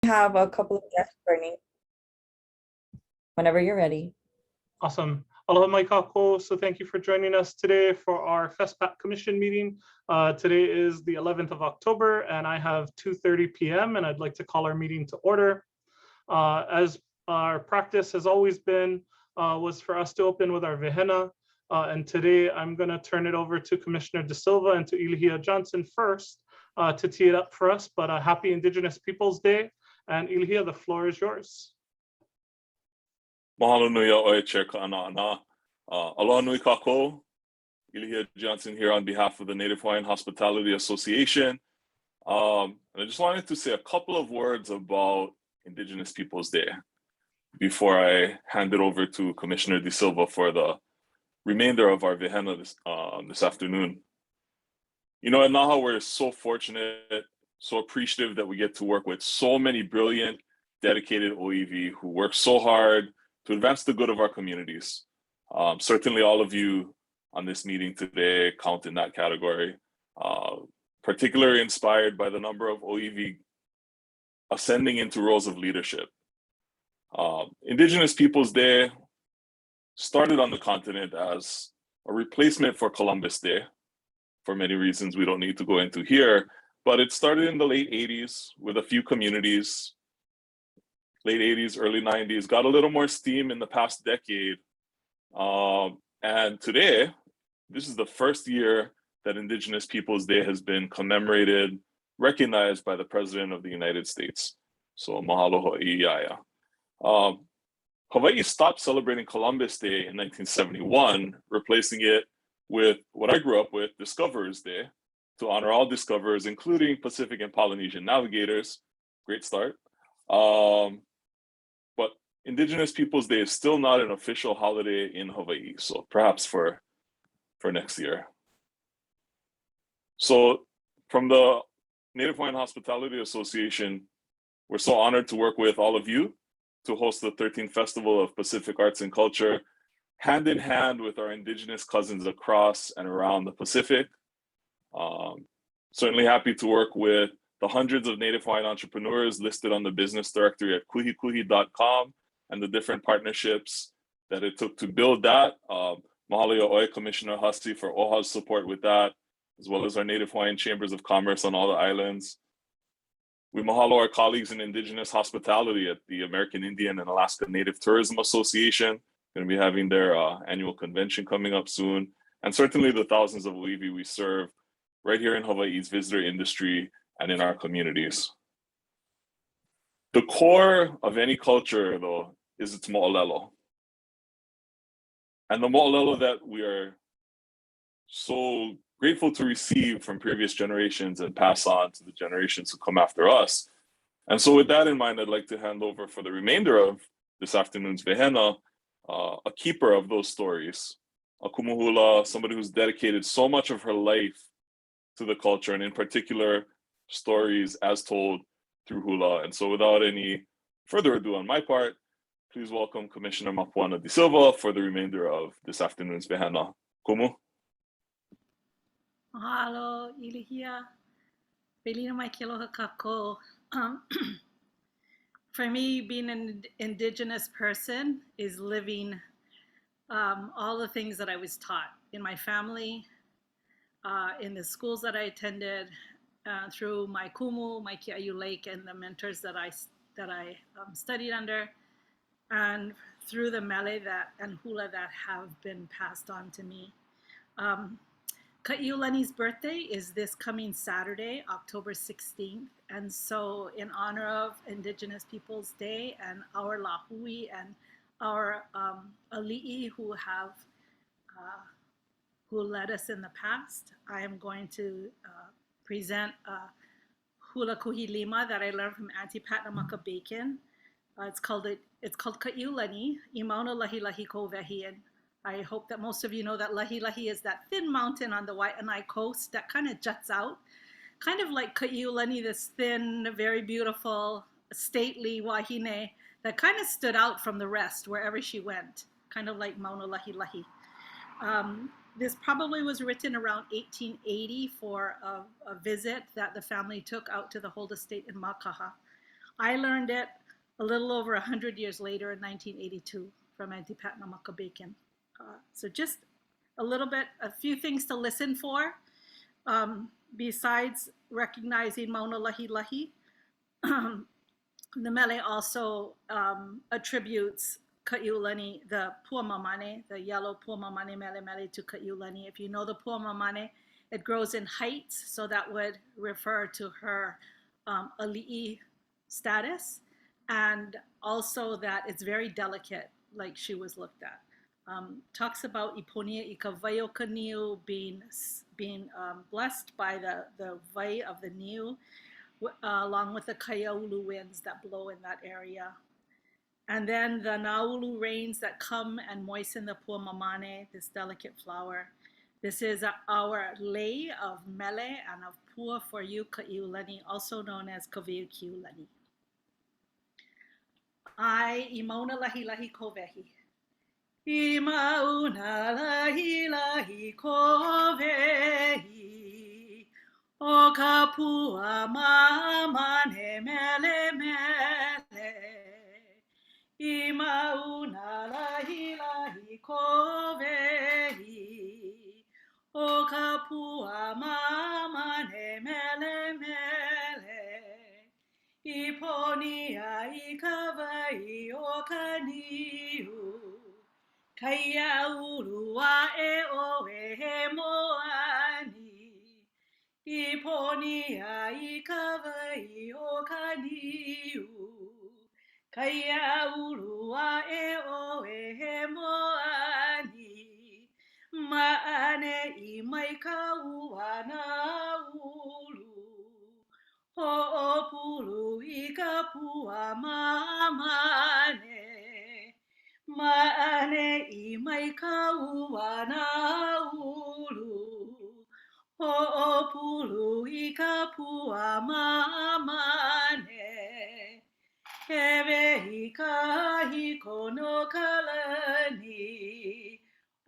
Have a couple of guests joining whenever you're ready. Awesome. Aloha mai kako. So thank you for joining us today for our FestPAC Commission meeting. Today is the 11th of October and I have 2:30 p.m. and I'd like to call our meeting to order. As our practice has always been, was for us to open with our vehena. And today I'm going to turn it over to Commissioner De Silva and to Ilihia Johnson first to tee it up for us. But a happy Indigenous Peoples Day. And Ilihia, the floor is yours. Mahalo nui a'oe, Chair Ka'ana'ana. Aloha nui kako. Ilihia Johnson here on behalf of the Native Hawaiian Hospitality Association. And I just wanted to say a couple of words about Indigenous Peoples Day before I hand it over to Commissioner De Silva for the remainder of our vehena this afternoon. You know, at Naha, we're so fortunate, so appreciative that we get to work with so many brilliant, dedicated OEV who work so hard to advance the good of our communities. Certainly all of you on this meeting today count in that category, particularly inspired by the number of OEV ascending into roles of leadership. Indigenous Peoples Day started on the continent as a replacement for Columbus Day, for many reasons we don't need to go into here, but it started in the late 80s with a few communities. Late 80s, early 90s, got a little more steam in the past decade. And today, this is the first year that Indigenous Peoples Day has been commemorated, recognized by the President of the United States. So mahalo ho'i'iaya. Hawaii stopped celebrating Columbus Day in 1971, replacing it with what I grew up with, Discoverers Day, to honor all discoverers, including Pacific and Polynesian navigators. Great start. But Indigenous Peoples Day is still not an official holiday in Hawaii, so perhaps for next year. So from the Native Hawaiian Hospitality Association, we're so honored to work with all of you to host the 13th Festival of Pacific Arts and Culture, hand in hand with our Indigenous cousins across and around the Pacific. Certainly happy to work with the hundreds of Native Hawaiian entrepreneurs listed on the business directory at kuhikuhi.com and the different partnerships that it took to build that. Mahalo a'oe, Commissioner Hussey, for OHA's support with that, as well as our Native Hawaiian Chambers of Commerce on all the islands. We mahalo our colleagues in Indigenous hospitality at the American Indian and Alaska Native Tourism Association, going to be having their annual convention coming up soon. And certainly the thousands of Oiwi we serve right here in Hawaii's visitor industry and in our communities. The core of any culture, though, is its mo'olelo. And the mo'olelo that we are so grateful to receive from previous generations and pass on to the generations who come after us. And so with that in mind, I'd like to hand over for the remainder of this afternoon's vehena, a keeper of those stories, a kumuhula, somebody who's dedicated so much of her life to the culture, and in particular, stories as told through hula. And so without any further ado on my part, please welcome Commissioner Mapuana De Silva for the remainder of this afternoon's vehena. Kumu. Mahalo, Ilihia. Belina mai ke aloha kako. For me, being an Indigenous person is living all the things that I was taught in my family, in the schools that I attended, through my kumu, my Ki'ayu Lake, and the mentors that I studied under, and through the mele and hula that have been passed on to me. Ka'iulani's birthday is this coming Saturday, October 16th. And so in honor of Indigenous Peoples Day and our lahui and our ali'i who led us in the past, I am going to present hula kuhi lima that I learned from Auntie Pat Namaka Bacon. It's called Ka'iulani, I mauna lahi lahi ko vehi. And I hope that most of you know that Lahi Lahi is that thin mountain on the Waianae coast that kind of juts out, kind of like Ka'iulani, this thin, very beautiful, stately wahine that kind of stood out from the rest wherever she went, kind of like Mauna Lahi Lahi. This probably was written around 1880 for a visit that the family took out to the Hold Estate in Makaha. I learned it a little over 100 years later in 1982 from Auntie Pat Namaka Bacon. So just a few things to listen for. Besides recognizing Mauna Lahi Lahi, the mele also attributes Ka'iulani, the puamamane, the yellow puamamane mele mele to Ka'iulani. If you know the puamamane, it grows in heights, so that would refer to her ali'i status, and also that it's very delicate, like she was looked at. Talks about Iponia Ikavayo Kaniu being blessed by the vai of the Niu, along with the Kaiaulu winds that blow in that area. And then the Naulu rains that come and moisten the puamamane, this delicate flower. This is our lei of mele and of pua for you Ka'iulani, also known as Kaviu Kiulani. I Imauna Lahi Lahi Kovehi. Imauna Lahi Lahi Kovehi. O Kapua Mamane Mele Mele. Imauna Lahi Lahi Kovehi. O Kapua Mamane Mele Mele. Iponia Ikavai O Kaniu. Kaiaulua e o he moani. Iponia Ikavai O Kaniu. Kaiaulua e o he moani. Maane I mai kauana ulu. Ho'opulu I kapua mamane. Maane I mai kauana ulu. Ho'opulu I kapua mamane. Hewe hikahi kono kalani.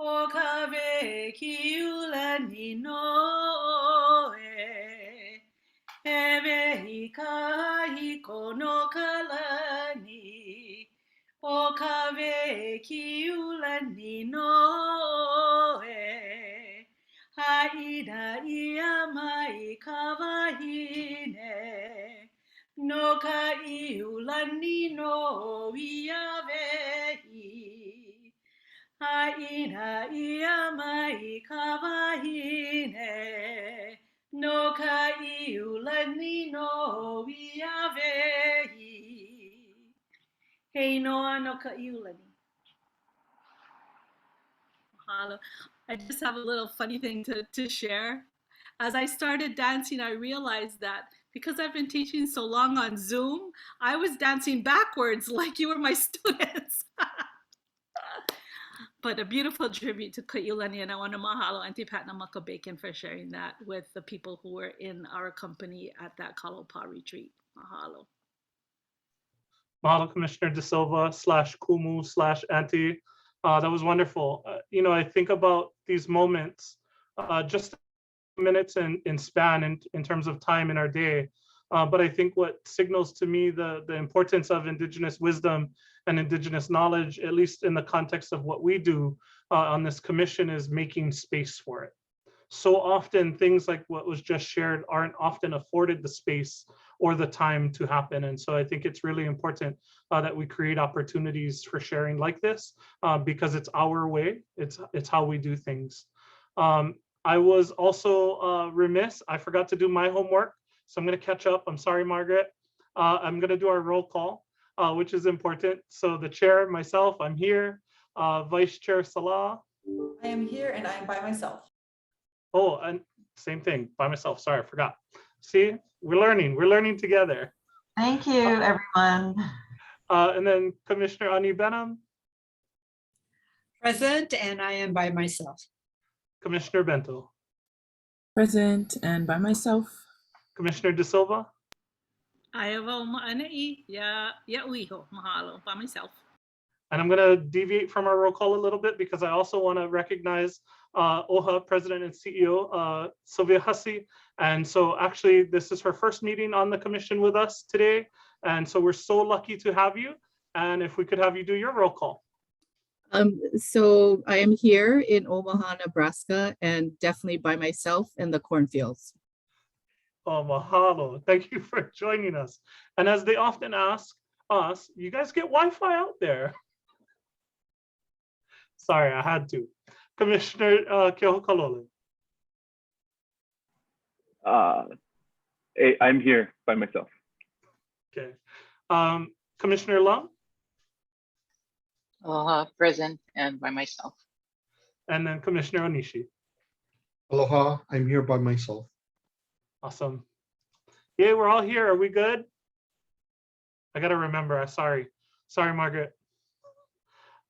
O kave kiulani no e. Hewe hikahi kono kalani. O kave kiulani no e. Haida ia mai kawahine. No Ka'iulani no ia vehi. Haina ia mai kawahine. No Ka'iulani no ia vehi. Hei noa no Ka'iulani. Mahalo. I just have a little funny thing to share. As I started dancing, I realized that because I've been teaching so long on Zoom, I was dancing backwards like you were my students. But a beautiful tribute to Ka'iulani, and I want to mahalo Auntie Pat Namaka Bacon for sharing that with the people who were in our company at that Kalopa retreat. Mahalo. Mahalo, Commissioner De Silva / Kumu / Auntie. That was wonderful. I think about these moments, just minutes in span in terms of time in our day. But I think what signals to me the importance of Indigenous wisdom and Indigenous knowledge, at least in the context of what we do on this commission, is making space for it. So often things like what was just shared aren't often afforded the space or the time to happen. And so I think it's really important that we create opportunities for sharing like this because it's our way, it's how we do things. I was also remiss, I forgot to do my homework. So I'm gonna catch up, I'm sorry, Margaret. I'm gonna do our roll call, which is important. So the chair, myself, I'm here. Vice Chair Salah. I am here and I am by myself. Oh, and same thing, by myself, sorry, I forgot. See, we're learning together. Thank you, everyone. And then Commissioner Ani Benham. Present, and I am by myself. Commissioner Bento. Present and by myself. Commissioner De Silva. Ayava ma'ana'i ya uiho mahalo by myself. And I'm going to deviate from our roll call a little bit because I also want to recognize OHA President and CEO Sylvia Hussey. And so actually this is her first meeting on the commission with us today. And so we're so lucky to have you. And if we could have you do your roll call. So I am here in Omaha, Nebraska, and definitely by myself in the cornfields. Oh, mahalo. Thank you for joining us. And as they often ask us, you guys get Wi-Fi out there? Sorry, I had to. Commissioner Kehokalole. I'm here by myself. Okay. Commissioner Lum. Present and by myself. And then Commissioner Onishi. Aloha, I'm here by myself. Awesome. Yeah, we're all here. Are we good? I gotta remember. Sorry, Margaret.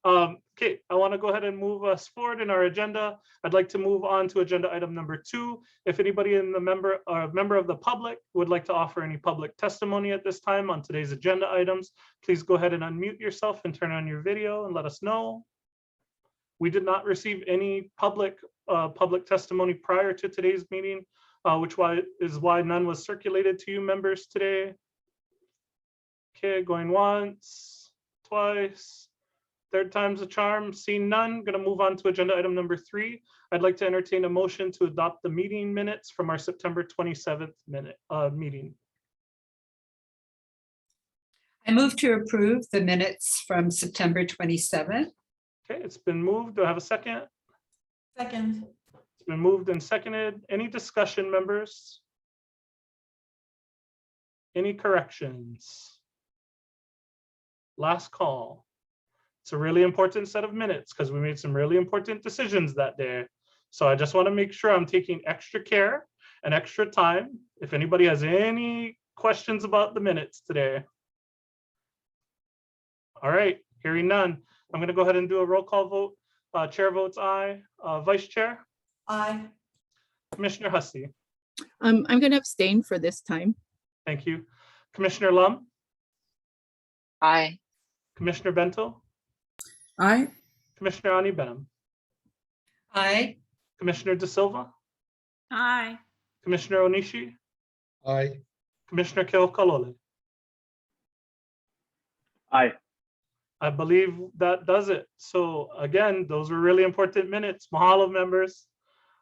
Okay, I want to go ahead and move us forward in our agenda. I'd like to move on to agenda item number 2. If anybody in the member of the public would like to offer any public testimony at this time on today's agenda items, please go ahead and unmute yourself and turn on your video and let us know. We did not receive any public testimony prior to today's meeting, which is why none was circulated to you members today. Okay, going once, twice. Third time's a charm. Seeing none, going to move on to agenda item number 3. I'd like to entertain a motion to adopt the meeting minutes from our September 27th meeting. I move to approve the minutes from September 27th. Okay, it's been moved. Do I have a second? Second. It's been moved and seconded. Any discussion, members? Any corrections? Last call. It's a really important set of minutes because we made some really important decisions that day. So I just want to make sure I'm taking extra care and extra time. If anybody has any questions about the minutes today. All right, hearing none. I'm going to go ahead and do a roll call vote. Chair votes aye. Vice Chair? Aye. Commissioner Hussey? I'm going to abstain for this time. Thank you. Commissioner Lum? Aye. Commissioner Bento? Aye. Commissioner Ani Benham? Aye. Commissioner De Silva? Aye. Commissioner Onishi? Aye. Commissioner Kehokalole? Aye. I believe that does it. So again, those were really important minutes. Mahalo, members.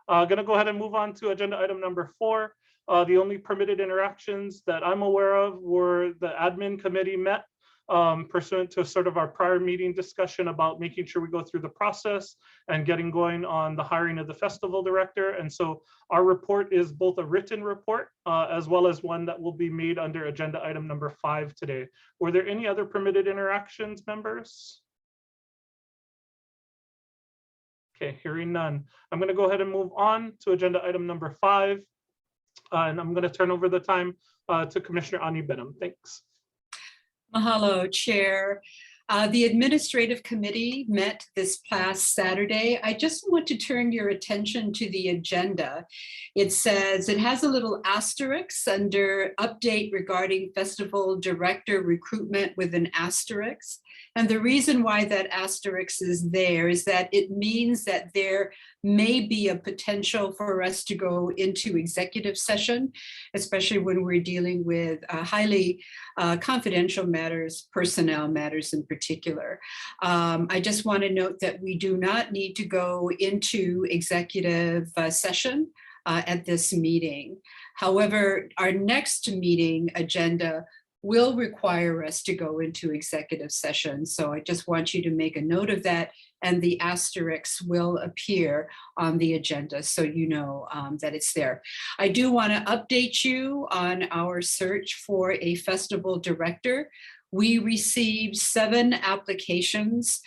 Gonna go ahead and move on to agenda item number 4. The only permitted interactions that I'm aware of were the admin committee met pursuant to sort of our prior meeting discussion about making sure we go through the process and getting going on the hiring of the festival director. And so our report is both a written report as well as one that will be made under agenda item number 5 today. Were there any other permitted interactions, members? Okay, hearing none. I'm going to go ahead and move on to agenda item number 5. And I'm going to turn over the time to Commissioner Ani Benham. Thanks. Mahalo, Chair. The Administrative Committee met this past Saturday. I just want to turn your attention to the agenda. It says it has a little asterisk under update regarding festival director recruitment with an asterisk. And the reason why that asterisk is there is that it means that there may be a potential for us to go into executive session, especially when we're dealing with highly confidential matters, personnel matters in particular. I just want to note that we do not need to go into executive session at this meeting. However, our next meeting agenda will require us to go into executive session. So I just want you to make a note of that, and the asterisks will appear on the agenda so you know that it's there. I do want to update you on our search for a festival director. We received 7 applications.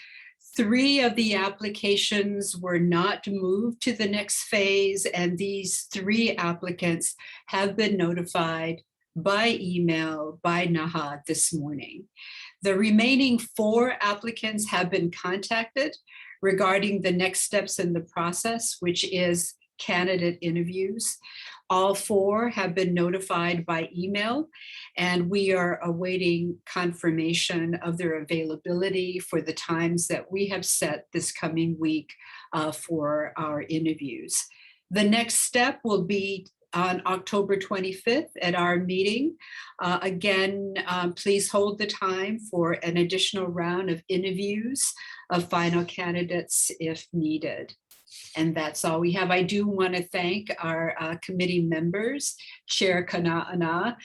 3 of the applications were not moved to the next phase, and these 3 applicants have been notified by email by NAHA this morning. The remaining 4 applicants have been contacted regarding the next steps in the process, which is candidate interviews. All 4 have been notified by email, and we are awaiting confirmation of their availability for the times that we have set this coming week for our interviews. The next step will be on October 25th at our meeting. Again, please hold the time for an additional round of interviews of final candidates if needed. And that's all we have. I do want to thank our committee members, Chair Kana'ana,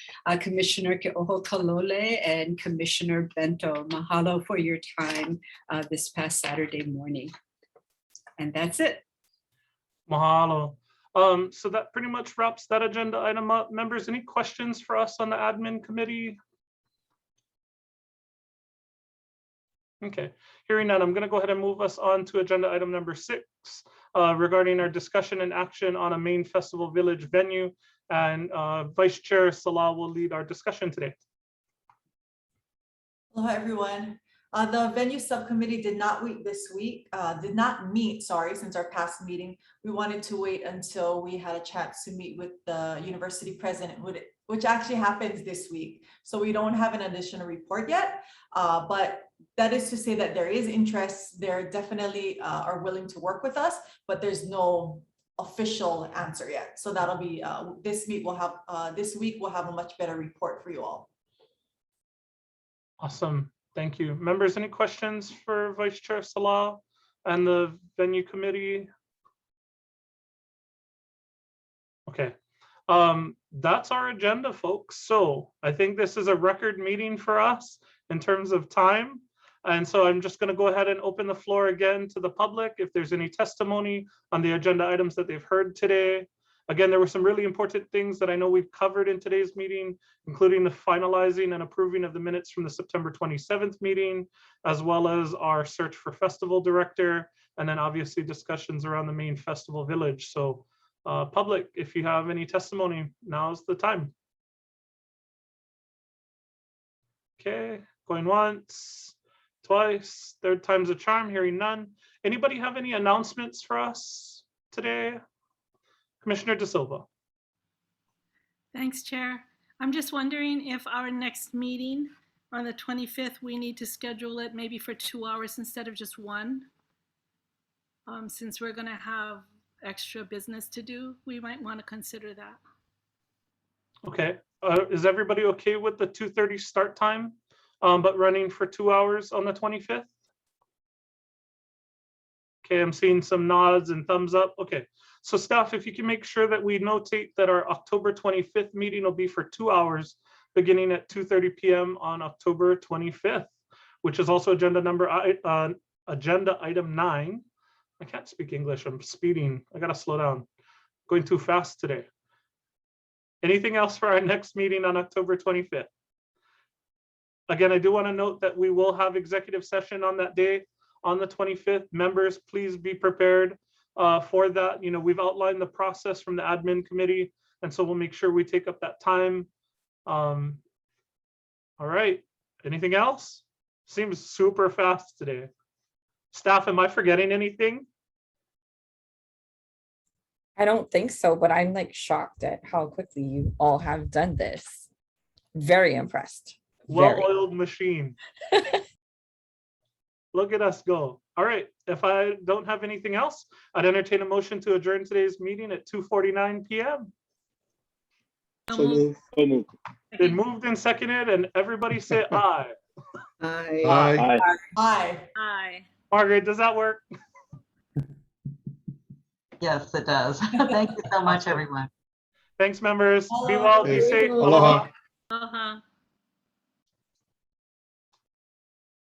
Commissioner Ke'oho Kalole, and Commissioner Bento. Mahalo for your time this past Saturday morning. And that's it. Mahalo. So that pretty much wraps that agenda item up. Members, any questions for us on the admin committee? Okay, hearing none, I'm going to go ahead and move us on to agenda item number 6 regarding our discussion and action on a main festival village venue. And Vice Chair Salah will lead our discussion today. Hello, everyone. The venue subcommittee did not meet, since our past meeting. We wanted to wait until we had a chance to meet with the university president, which actually happens this week. So we don't have an additional report yet, but that is to say that there is interest. They're definitely are willing to work with us, but there's no official answer yet. So that'll be this week. We'll have a much better report for you all. Awesome. Thank you. Members, any questions for Vice Chair Salah and the venue committee? Okay. That's our agenda, folks. So I think this is a record meeting for us in terms of time. And so I'm just going to go ahead and open the floor again to the public if there's any testimony on the agenda items that they've heard today. Again, there were some really important things that I know we've covered in today's meeting, including the finalizing and approving of the minutes from the September 27th meeting, as well as our search for festival director, and then obviously discussions around the main festival village. So public, if you have any testimony, now's the time. Okay, going once, twice, third time's a charm, hearing none. Anybody have any announcements for us today? Commissioner De Silva. Thanks, Chair. I'm just wondering if our next meeting on the 25th, we need to schedule it maybe for 2 hours instead of just 1. Since we're going to have extra business to do, we might want to consider that. Okay, is everybody okay with the 2:30 start time, but running for 2 hours on the 25th? Okay, I'm seeing some nods and thumbs up. Okay, so staff, if you can make sure that we notate that our October 25th meeting will be for 2 hours, beginning at 2:30 p.m. on October 25th, which is also agenda item 9. I can't speak English, I'm speeding. I gotta slow down. Going too fast today. Anything else for our next meeting on October 25th? Again, I do want to note that we will have executive session on that day, on the 25th. Members, please be prepared for that. You know, we've outlined the process from the admin committee, and so we'll make sure we take up that time. All right, anything else? Seems super fast today. Staff, am I forgetting anything? I don't think so, but I'm like shocked at how quickly you all have done this. Very impressed. Well-oiled machine. Look at us go. All right, if I don't have anything else, I'd entertain a motion to adjourn today's meeting at 2:49 p.m. So moved. So moved. Been moved and seconded, and everybody say aye. Aye. Aye. Aye. Aye. Margaret, does that work? Yes, it does. Thank you so much, everyone. Thanks, members. Be Hello. well, be Hey. safe. Aloha. Uh-huh.